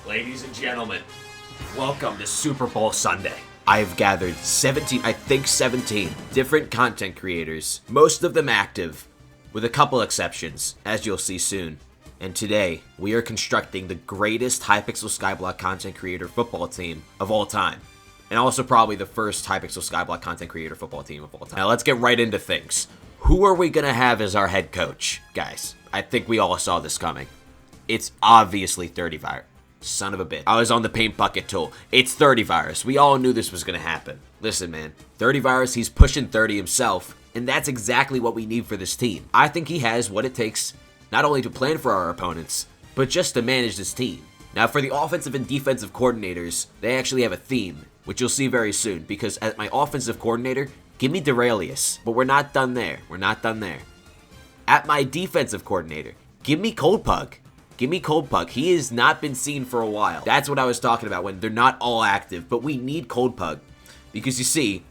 Ladies and gentlemen, welcome to Super Bowl Sunday. I've gathered 17 different content creators, most of them active, with a couple exceptions, as you'll see soon. And today, we are constructing the greatest Hypixel Skyblock content creator football team of all time. And also probably the first Hypixel Skyblock content creator football team of all time. Now let's get right into things. Who are we gonna have as our head coach? Guys, I think we all saw this coming. It's obviously Thirtyvirus. Son of a bitch. I was on the paint bucket tool. It's Thirtyvirus. We all knew this was gonna happen. Listen, man. Thirtyvirus, he's pushing 30 himself, and that's exactly what we need for this team. I think he has what it takes, not only to plan for our opponents, but just to manage this team. Now, for the offensive and defensive coordinators, they actually have a theme, which you'll see very soon, because as my offensive coordinator, give me Duralius. But we're not done there. We're not done there. At my defensive coordinator, give me Coldpug. Give me Coldpug. He has not been seen for a while. That's what I was talking about when they're not all active, but we need Coldpug. Because you see,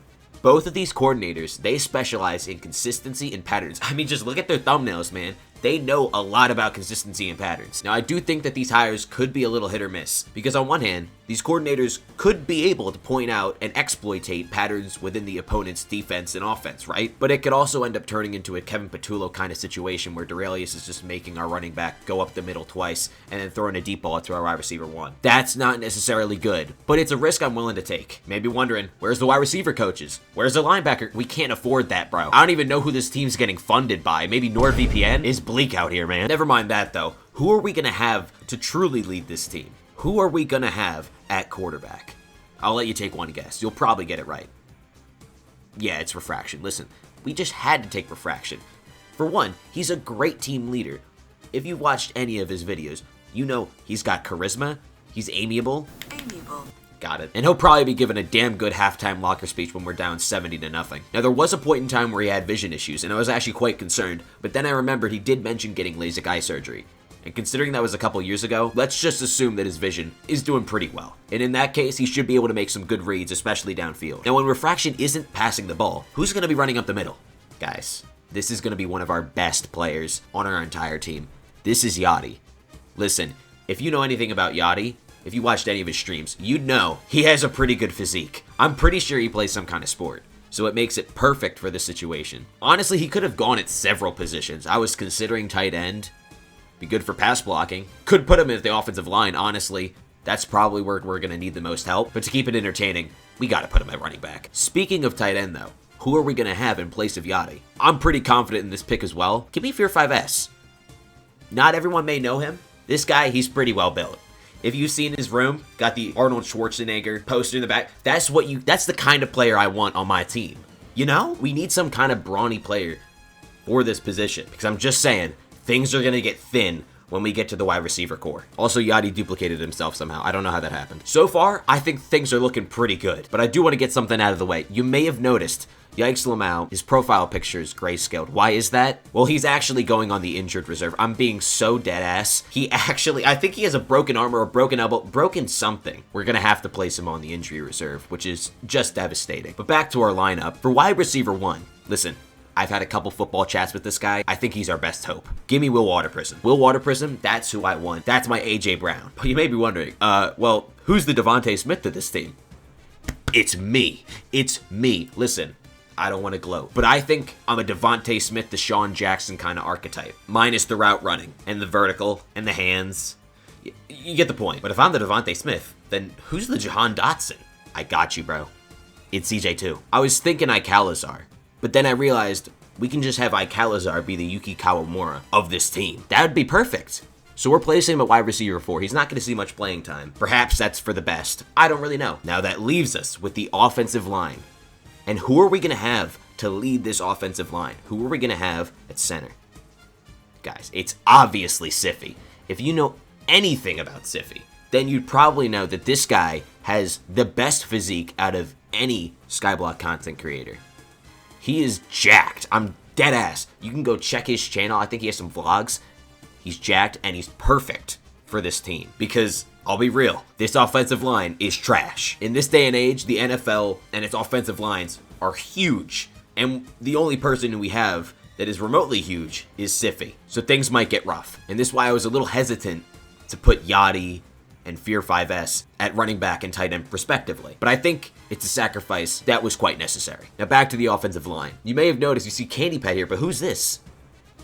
both of these coordinators, they specialize in consistency and patterns. I mean, just look at their thumbnails, man. They know a lot about consistency and patterns. Now, I do think that these hires could be a little hit or miss, because on one hand, these coordinators could be able to point out and exploitate patterns within the opponent's defense and offense, right? But it could also end up turning into a Kevin Patullo kind of situation where Duralius is just making our running back go up the middle twice and then throwing a deep ball to our wide receiver one. That's not necessarily good, but it's a risk I'm willing to take. Maybe wondering, where's the wide receiver coaches? Where's the linebacker? We can't afford that, bro. I don't even know who this team's getting funded by. Maybe NordVPN? Is bleak out here, man. Never mind that, though. Who are we gonna have to truly lead this team? Who are we gonna have at quarterback? I'll let you take one guess. You'll probably get it right. Yeah, it's Refraction. Listen, we just had to take Refraction. For one, he's a great team leader. If you've watched any of his videos, you know he's got charisma, he's amiable. Got it. And he'll probably be given a damn good halftime locker speech when we're down 70-0. Now, there was a point in time where he had vision issues, and I was actually quite concerned, but then I remembered he did mention getting LASIK eye surgery. And considering that was a couple years ago, let's just assume that his vision is doing pretty well. And in that case, he should be able to make some good reads, especially downfield. Now, when Refraction isn't passing the ball, who's going to be running up the middle? Guys, this is going to be one of our best players on our entire team. This is Yachty. Listen, if you know anything about Yachty, if you watched any of his streams, you'd know he has a pretty good physique. I'm pretty sure he plays some kind of sport, so it makes it perfect for this situation. Honestly, he could have gone at several positions. I was considering tight end. Be good for pass blocking. Could put him at the offensive line, honestly. That's probably where we're going to need the most help. But to keep it entertaining, we got to put him at running back. Speaking of tight end, though, who are we going to have in place of Yachty? I'm pretty confident in this pick as well. Give me Fear 5S. Not everyone may know him. This guy, he's pretty well built. If you've seen his room, got the Arnold Schwarzenegger poster in the back. That's the kind of player I want on my team. You know? We need some kind of brawny player for this position. Because I'm just saying, things are going to get thin when we get to the wide receiver core. Also, Yachty duplicated himself somehow. I don't know how that happened. So far, I think things are looking pretty good. But I do want to get something out of the way. You may have noticed, Yikes Lamau, his profile picture is grayscaled. Why is that? Well, he's actually going on the injured reserve. I'm being so dead ass. I think he has a broken arm or a broken elbow, broken something. We're going to have to place him on the injury reserve, which is just devastating. But back to our lineup. For wide receiver one, listen, I've had a couple football chats with this guy. I think he's our best hope. Give me Will Waterprism. Will Waterprism, that's who I want. That's my AJ Brown. But you may be wondering, well, who's the Devontae Smith to this team? It's me. It's me. Listen, I don't want to gloat, but I think I'm a Devontae Smith, Deshaun Jackson kind of archetype. Minus the route running and the vertical and the hands. You get the point. But if I'm the Devontae Smith, then who's the Jahan Dotson? I got you, bro. It's CJ2. I was thinking Icalazar, but then I realized we can just have Icalazar be the Yuki Kawamura of this team. That would be perfect. So we're placing him at wide receiver 4. He's not going to see much playing time. Perhaps that's for the best. I don't really know. Now that leaves us with the offensive line. And who are we going to have to lead this offensive line? Who are we going to have at center? Guys, it's obviously Scythe. If you know anything about Scythe, then you'd probably know that this guy has the best physique out of any Skyblock content creator. He is jacked. I'm dead ass. You can go check his channel. I think he has some vlogs. He's jacked and he's perfect for this team because I'll be real, this offensive line is trash. In this day and age, the NFL and its offensive lines are huge. And the only person who we have that is remotely huge is Scythe. So things might get rough. And this is why I was a little hesitant to put Yachty and Fear5S at running back and tight end respectively. But I think it's a sacrifice that was quite necessary. Now back to the offensive line. You may have noticed you see Candy Pat here, but who's this?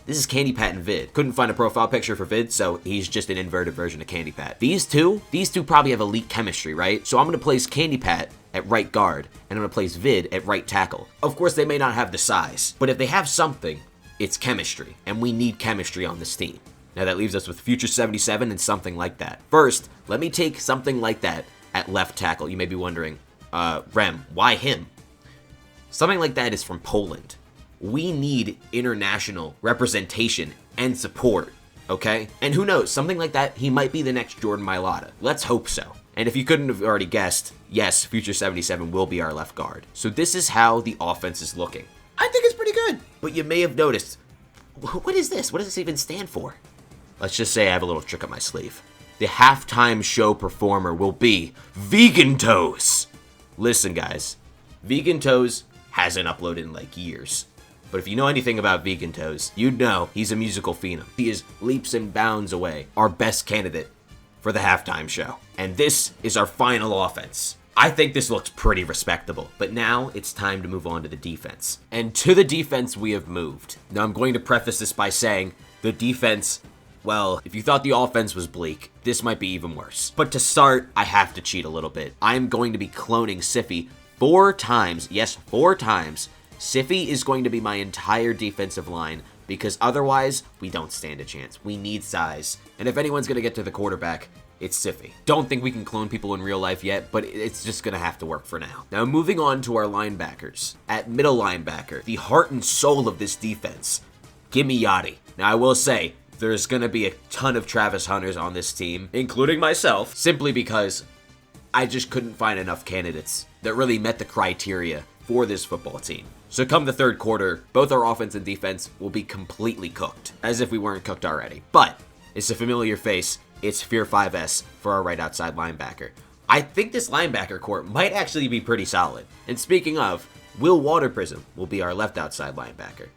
This is Candy Pat in Vid. Couldn't find a profile picture for Vid, so he's just an inverted version of Candy Pat. These two probably have elite chemistry, right? So I'm gonna place Candy Pat at right guard, and I'm gonna place Vid at right tackle. Of course, they may not have the size, but if they have something, it's chemistry, and we need chemistry on this team. Now that leaves us with Future 77 and something like that. First, let me take something like that at left tackle. You may be wondering, Rem, why him? Something like that is from Poland. We need international representation and support, okay? And who knows, something like that, he might be the next Jordan Mailata. Let's hope so. And if you couldn't have already guessed, yes, Future 77 will be our left guard. So this is how the offense is looking. I think it's pretty good. But you may have noticed, what is this? What does this even stand for? Let's just say I have a little trick up my sleeve. The halftime show performer will be Vegan Toes. Listen, guys, Vegan Toes hasn't uploaded in like years. But if you know anything about Vegan Toes, you'd know he's a musical phenom. He is leaps and bounds away our best candidate for the halftime show. And this is our final offense. I think this looks pretty respectable, but now it's time to move on to the defense. And to the defense we have moved. Now I'm going to preface this by saying the defense, well, if you thought the offense was bleak, this might be even worse. But to start, I have to cheat a little bit. I'm going to be cloning Scythe 4 times. Yes, 4 times. Scythe is going to be my entire defensive line because otherwise, we don't stand a chance. We need size. And if anyone's going to get to the quarterback, it's Scythe. Don't think we can clone people in real life yet, but it's just going to have to work for now. Now, moving on to our linebackers. At middle linebacker, the heart and soul of this defense, give me Yachty. Now, I will say, there's going to be a ton of Travis Hunters on this team, including myself, simply because I just couldn't find enough candidates that really met the criteria for this football team. So come the third quarter, both our offense and defense will be completely cooked, as if we weren't cooked already. But it's a familiar face. It's Fear5S for our right outside linebacker. I think this linebacker core might actually be pretty solid. And speaking of, Will Waterprism will be our left outside linebacker.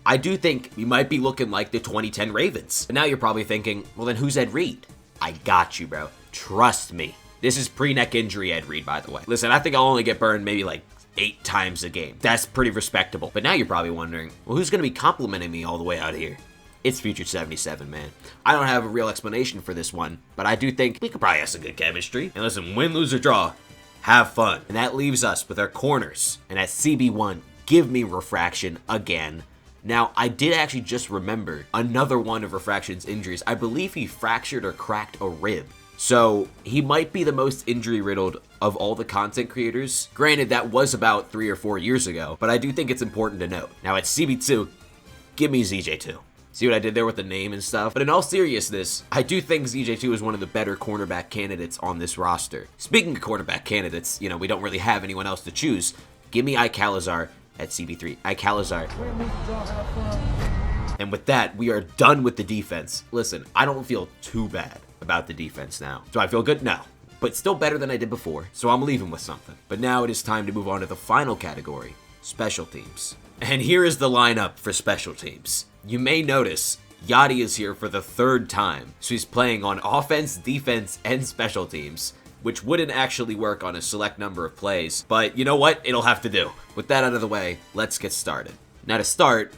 I do think we might be looking like the 2010 Ravens. And now you're probably thinking, well then who's Ed Reed? I got you, bro. Trust me. This is pre-neck injury Ed Reed, by the way. Listen, I think I'll only get burned maybe like 8 times a game. That's pretty respectable. But now you're probably wondering, well, who's going to be complimenting me all the way out here? It's Future 77, man. I don't have a real explanation for this one, but I do think we could probably have some good chemistry. And listen, win, lose, or draw, have fun. And that leaves us with our corners. And at CB1, give me Refraction again. Now, I did actually just remember another one of Refraction's injuries. I believe he fractured or cracked a rib. So he might be the most injury-riddled of all the content creators. Granted, that was about 3 or 4 years ago, but I do think it's important to note. Now at CB2, give me ZJ2. See what I did there with the name and stuff? But in all seriousness, I do think ZJ2 is one of the better cornerback candidates on this roster. Speaking of cornerback candidates, you know, we don't really have anyone else to choose. Give me Icalazar at CB3. Icalazar. And with that, we are done with the defense. Listen, I don't feel too bad about the defense now. Do I feel good? No. But still better than I did before, so I'm leaving with something. But now it is time to move on to the final category, special teams. And here is the lineup for special teams. You may notice Yachty is here for the 3rd time, so he's playing on offense, defense, and special teams, which wouldn't actually work on a select number of plays, but you know what? It'll have to do. With that out of the way, let's get started. Now to start,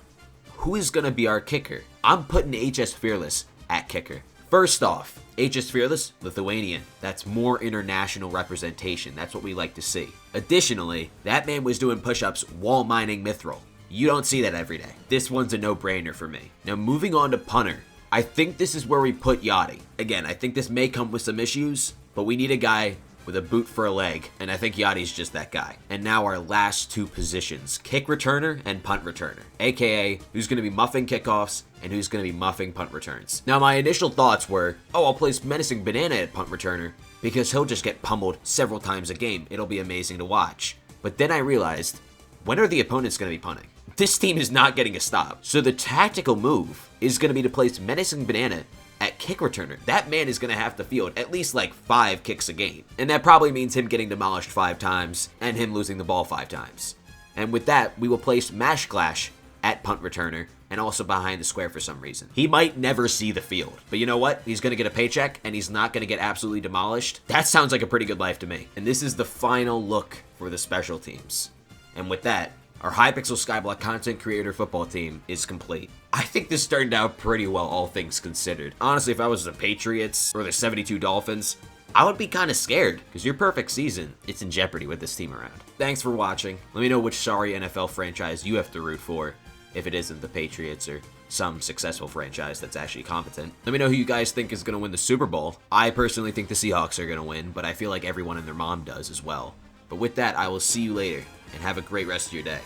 who is going to be our kicker? I'm putting HsFearless at kicker. First off, HsFearless, Lithuanian. That's more international representation. That's what we like to see. Additionally, that man was doing push-ups while mining Mithril. You don't see that every day. This one's a no-brainer for me. Now moving on to punter. I think this is where we put Yachty. Again, I think this may come with some issues, but we need a guy with a boot for a leg, and I think Yachty's just that guy. And now our last 2 positions, kick returner and punt returner, aka who's going to be muffing kickoffs and who's going to be muffing punt returns. Now my initial thoughts were, oh, I'll place Menacing Banana at punt returner because he'll just get pummeled several times a game. It'll be amazing to watch. But then I realized, when are the opponents going to be punting? This team is not getting a stop. So the tactical move is going to be to place Menacing Banana at kick returner. That man is going to have to field at least like 5 kicks a game. And that probably means him getting demolished 5 times and him losing the ball 5 times. And with that, we will place Mash Glash at punt returner and also behind the square for some reason. He might never see the field, but you know what? He's gonna get a paycheck, and he's not gonna get absolutely demolished. That sounds like a pretty good life to me. And this is the final look for the special teams. And with that, our Hypixel Skyblock content creator football team is complete. I think this turned out pretty well, all things considered. Honestly, if I was the Patriots or the 72 Dolphins, I would be kind of scared, because your perfect season, it's in jeopardy with this team around. Thanks for watching. Let me know which sorry NFL franchise you have to root for, if it isn't the Patriots or some successful franchise that's actually competent. Let me know who you guys think is going to win the Super Bowl. I personally think the Seahawks are going to win, but I feel like everyone and their mom does as well. But with that, I will see you later, and have a great rest of your day.